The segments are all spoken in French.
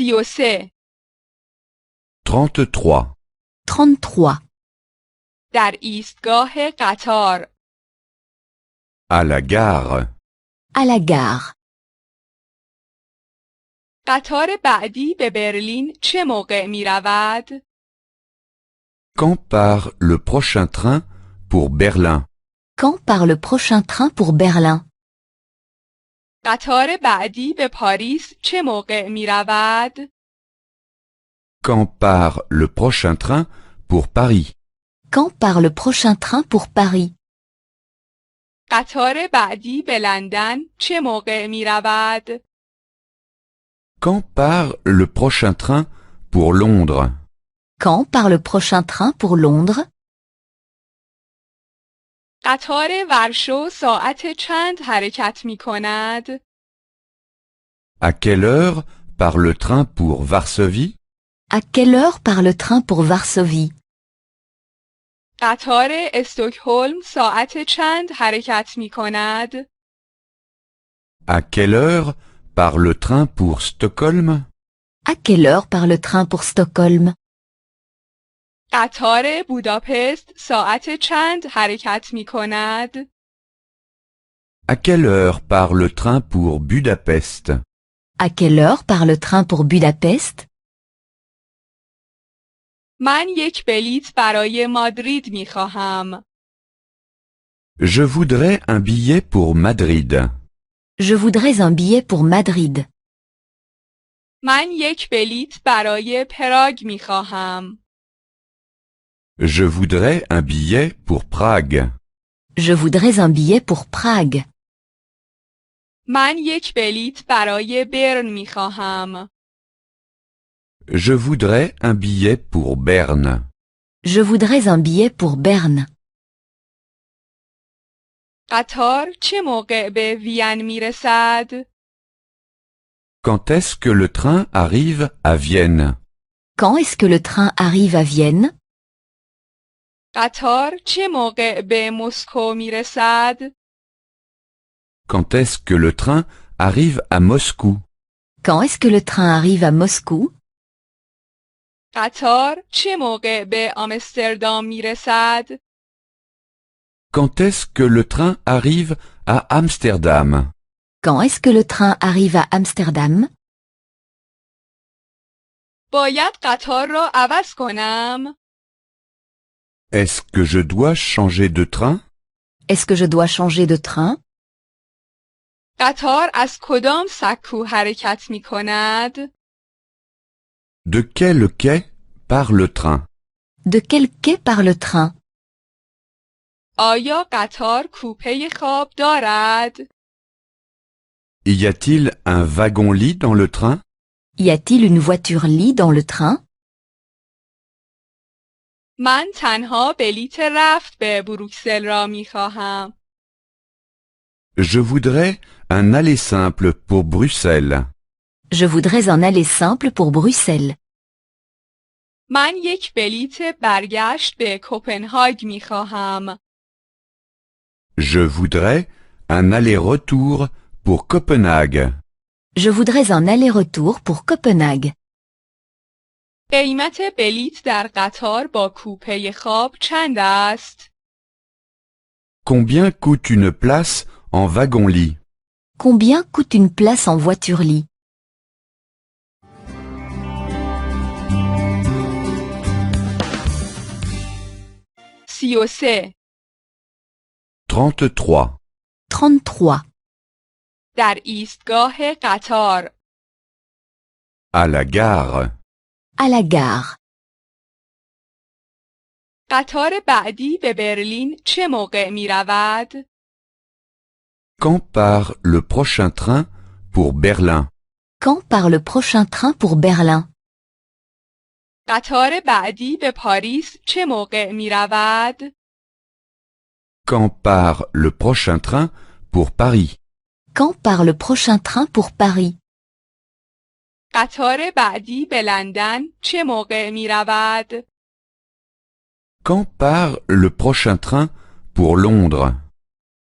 33 33. 33. در ایستگاه قطار À la gare. À la gare. قطار بعدی به برلین چه موقع می رود؟ Quand part le prochain train pour Berlin? Quand part le prochain train pour Berlin? قطار بعدی به پاریس چه موقع می رود؟ Quand part le prochain train pour Paris? Quand part le prochain train pour Paris? قطار بعدی به لندن چه موقع می رود؟ Quand part le prochain train pour Londres? Quand part le prochain train pour Londres? قطار ورشو ساعت چند حرکت می کند؟ À quelle heure part le train pour Varsovie? À quelle heure part le train pour Varsovie? قطار استکهلم ساعت چند حرکت می کند؟ À quelle heure part le train pour Stockholm? À quelle heure part le train pour Stockholm? قطار بوداپست ساعت چند حرکت می کند؟ À quelle heure part le train pour Budapest? À quelle heure part le train pour Budapest? من یک بلیط برای مادرید می خواهم. Je voudrais un billet pour Madrid. Je voudrais un billet pour Madrid. من یک بلیط برای پراگ می خواهم. Je voudrais un billet pour Prague. Je voudrais un billet pour Prague. من یک بلیط برای برن می خواهم. Je voudrais un billet pour Berne. Je voudrais un billet pour Berne. قطار چه موقع به وین می رسد؟ Quand est-ce que le train arrive à Vienne? Quand est-ce que le train arrive à Vienne? قطار چه موقع به مسکو می رسد؟ Quand est-ce que le train arrive à Moscou? Quand est-ce que le train arrive à Moscou? قطار چه موقع به آمستردام می رسد؟ Quand est-ce que le train arrive à Amsterdam? Quand est-ce que le train arrive à Amsterdam? باید قطار را عوض کنم؟ Est-ce que je dois changer de train? Est-ce que je dois changer de train? قطار از کدام سکو حرکت می کند؟ De quel quai part le train? De quel quai part le train? آیا قطار کوپه خواب دارد؟ Y a-t-il un wagon-lit dans le train? Y a-t-il une voiture-lit dans le train? من تنها بلیت رفت به بروکسل را می خواهم. Je voudrais un aller simple pour Bruxelles. Je voudrais un aller simple pour Bruxelles. من یک بلیت برگشت به کوپنهاگ می خواهم. Je voudrais un aller-retour pour Copenhague. Je voudrais un aller-retour pour Copenhague. قیمت بلیت در قطار با کوپه خواب چند است؟ Combien coûte une place en wagon-lit? Combien coûte une place en voiture-lit? سی و سه 33. 33. در ایستگاه قطار À la gare. À la gare. قطار بعدی به برلین چه موقع می رود؟ Quand part le prochain train pour Berlin? Quand part le prochain train pour Berlin? قطار بعدی به پاریس چه موقع می رود؟ Quand part le prochain train pour Paris? Quand part le prochain train pour Paris? قطار بعدی به لندن چه موقع می رود؟ Quand part le prochain train pour Londres?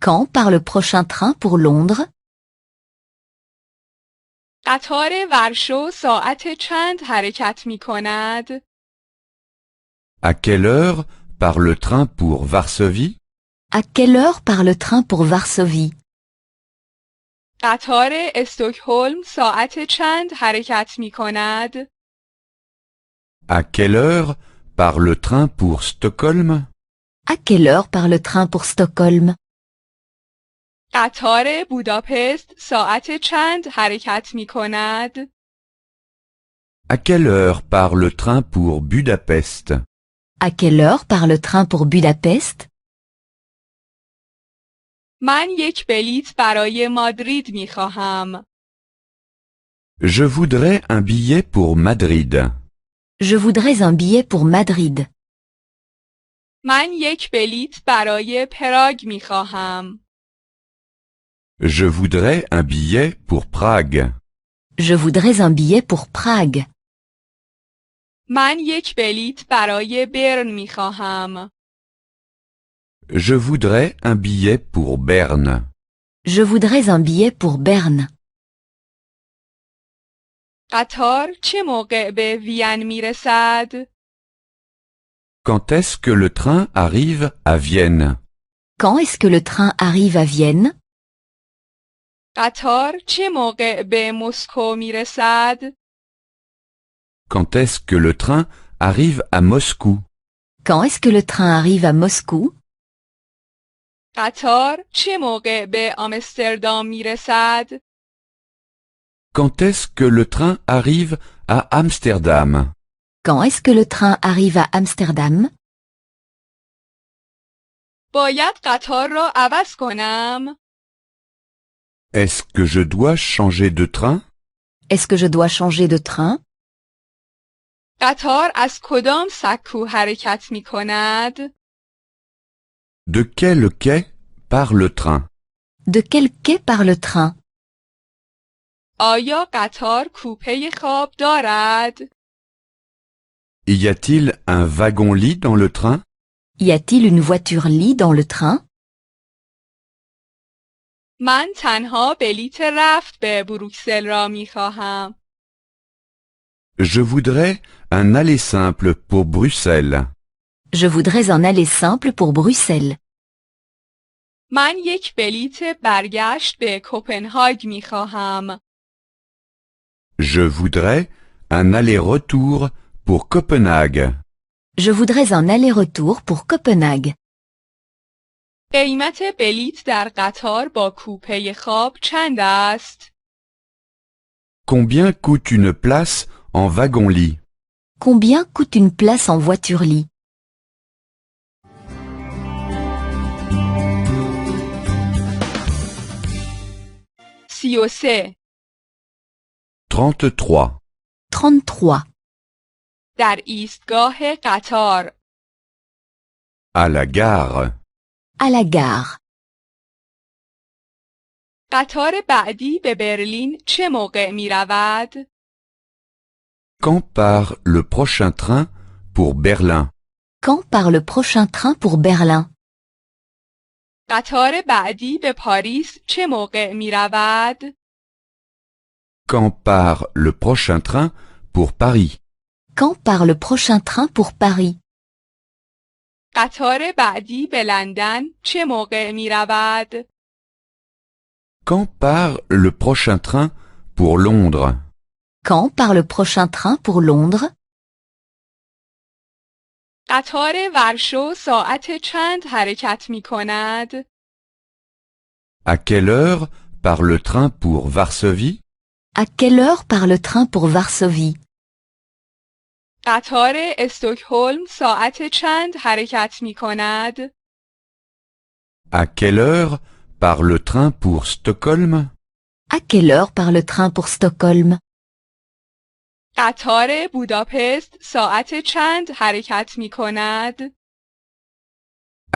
Quand part le prochain train pour Londres? قطار ورشو ساعت چند حرکت می کند؟ À quelle heure part le train pour Varsovie? À quelle heure part le train pour Varsovie? قطار استکهلم ساعت چند حرکت می کند؟ À quelle heure part le train pour Stockholm? À quelle heure part le train pour Stockholm? قطار بوداپست ساعت چند حرکت می کند؟ À quelle heure part le train pour Budapest? À quelle heure part le train pour Budapest? من یک بلیط برای مادرید می خواهم. Je voudrais un billet pour Madrid. Je voudrais un billet pour Madrid. من یک بلیط برای پراگ می خواهم. Je voudrais un billet pour Prague. Je voudrais un billet pour Prague. من یک بلیط برای برن می خواهم. Je voudrais un billet pour Berne. Je voudrais un billet pour Berne. قطار چه موقع به وین می رسد؟ Quand est-ce que le train arrive à Vienne? Quand est-ce que le train arrive à Vienne? قطار چه موقع به مسکو می رسد؟ Quand est-ce que le train arrive à Moscou? Quand est-ce que le train arrive à Moscou? قطار چه موقع به آمستردام می رسد؟ Quand est-ce que le train arrive à Amsterdam? Quand est-ce que le train arrive à Amsterdam? باید قطار را عوض کنم؟ Est-ce que je dois changer de train? Est-ce que je dois changer de train? قطار از کدام سکو حرکت می کند؟ De quel quai part le train? De quel quai part le train? آیا قطار کوپه خواب دارد؟ Y a-t-il un wagon-lit dans le train? Y a-t-il une voiture-lit dans le train? من تنها بلیت رفت به بروکسل را می خواهم. Je voudrais un aller simple pour Bruxelles. Je voudrais un aller simple pour Bruxelles. من یک بلیت برگشت به کوپنهاگ می خواهم. Je voudrais un aller-retour pour Copenhague. Je voudrais un aller-retour pour Copenhague. قیمت بلیت در قطار با کوپه خواب چند است؟ Combien coûte une place en wagon-lit? Combien coûte une place en voiture-lit? سی و سه. 33. 33. در ایستگاه قطار. À la gare. À la gare. قطار بعدی به برلین چه موقع می رود؟ Quand part le prochain train pour Berlin? Quand part le prochain train pour Berlin? قطار بعدی به پاریس چه موقع می رود؟ Quand part le prochain train pour Paris? Quand part le prochain train pour Paris? قطار بعدی به لندن چه موقع می رود؟ Quand part le prochain train pour Londres? Quand part le prochain train pour Londres? قطار ورشو ساعت چند حرکت می کند؟ À quelle heure part le train pour Varsovie? À quelle heure part le train pour Varsovie? قطار استکهلم ساعت چند حرکت می کند؟ À quelle heure part le train pour Stockholm? À quelle heure part le train pour Stockholm? قطار بوداپست ساعت چند حرکت می کند؟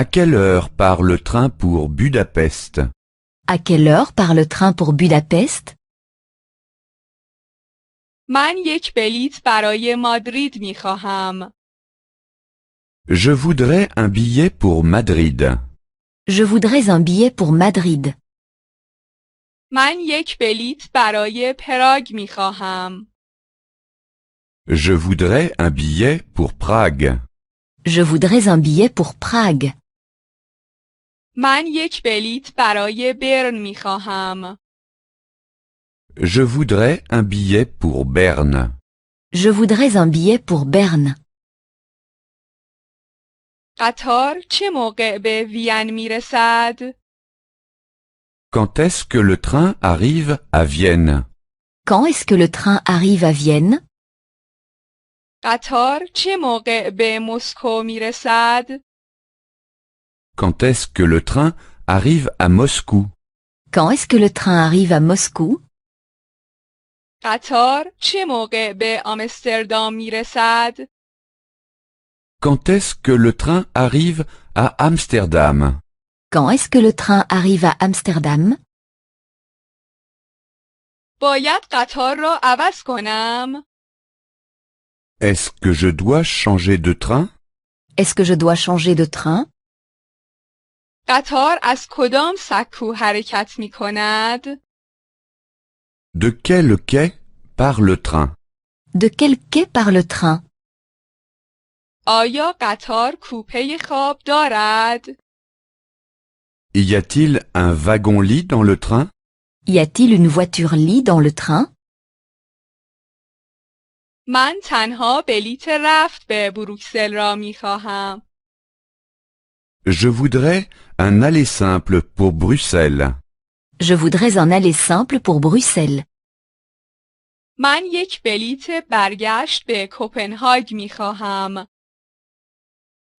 À quelle heure part le train pour Budapest? À quelle heure part le train pour Budapest? من یک بلیط برای مادرید می خواهم. Je voudrais un billet pour Madrid. Je voudrais un billet pour Madrid. من یک بلیط برای پراگ می خواهم. Je voudrais un billet pour Prague. Je voudrais un billet pour Prague. من یک بلیط برای برن می خواهم. Je voudrais un billet pour Berne. Je voudrais un billet pour Berne. قطار چه موقع به وین می رسد؟ Quand est-ce que le train arrive à Vienne? Quand est-ce que le train arrive à Vienne? قطار چه موقع به مسکو می رسد؟ Quand est-ce que le train arrive à Moscou? Quand est-ce que le train arrive à Moscou? قطار چه موقع به آمستردام می رسد؟ Quand est-ce que le train arrive à Amsterdam? Quand est-ce que le train arrive à Amsterdam? باید قطار را عوض کنم؟ Est-ce que je dois changer de train? Est-ce que je dois changer de train? قطار از کدام سکو حرکت می کند؟ De quel quai part le train? De quel quai part le train? آیا قطار کوپه خواب دارد؟ Y a-t-il un wagon-lit dans le train? Y a-t-il une voiture-lit dans le train? من تنها بلیت رفت به بروکسل را می خواهم. Je voudrais un aller simple pour Bruxelles. Je voudrais un aller simple pour Bruxelles. من یک بلیت برگشت به کوپنهاگ می خواهم.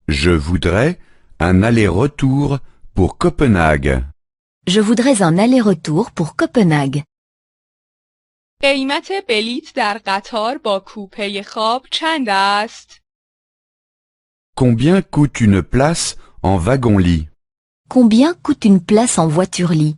Je voudrais un aller-retour pour Copenhague. Je voudrais un aller-retour pour Copenhague. قیمت بلیت در قطار با کوپه خواب چند است؟ Combien coûte une place en wagon-lit? Combien coûte une place en voiture-lit?